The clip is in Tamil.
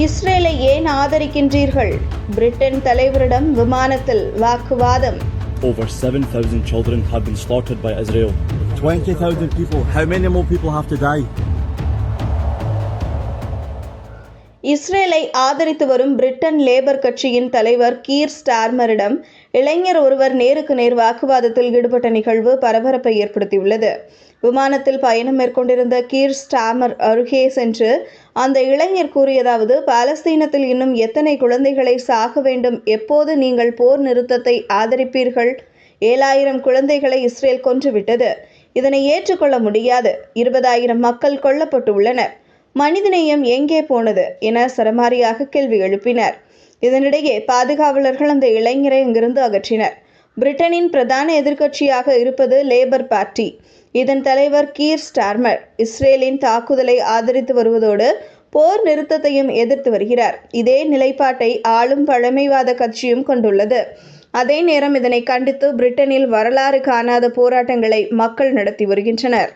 இஸ்ரேலை ஏன் ஆதரிக்கின்றீர்கள்? பிரிட்டன் தலைவரிடம் விமானத்தில் வாக்குவாதம். Over 7,000 children have been slaughtered by Israel. 20,000 people. How many more people have to die? இஸ்ரேலை ஆதரித்து வரும் பிரிட்டன் லேபர் கட்சியின் தலைவர் கீர் ஸ்டார்மரிடம் இளைஞர் ஒருவர் நேருக்கு நேர் வாக்குவாதத்தில் ஈடுபட்ட நிகழ்வு பரபரப்பை ஏற்படுத்தியுள்ளது. விமானத்தில் பயணம் மேற்கொண்டிருந்த கீர் ஸ்டார்மர் அருகே சென்று அந்த இளைஞர் கூறியதாவது: பாலஸ்தீனத்தில் இன்னும் எத்தனை குழந்தைகளை சாக வேண்டும்? எப்போது நீங்கள் போர் நிறுத்தத்தை ஆதரிப்பீர்கள்? 7,000 குழந்தைகளை இஸ்ரேல் கொன்றுவிட்டது. இதனை ஏற்றுக்கொள்ள முடியாது. 20,000 மக்கள் கொல்லப்பட்டு உள்ளனர். மனிதநேயம் எங்கே போனது என சரமாரியாக கேள்வி எழுப்பினர். இதனிடையே பாதுகாவலர்கள் அந்த இளைஞரை அங்கிருந்து அகற்றினர். பிரிட்டனின் பிரதான எதிர்க்கட்சியாக இருப்பது லேபர் பார்ட்டி. இதன் தலைவர் கீர் ஸ்டார்மர் இஸ்ரேலின் தாக்குதலை ஆதரித்து வருவதோடு போர் நிறுத்தத்தையும் எதிர்த்து வருகிறார். இதே நிலைப்பாட்டை ஆளும் பழமைவாத கட்சியும் கொண்டுள்ளது. அதே நேரம் இதனை கண்டித்து பிரிட்டனில் வரலாறு காணாத போராட்டங்களை மக்கள் நடத்தி வருகின்றனர்.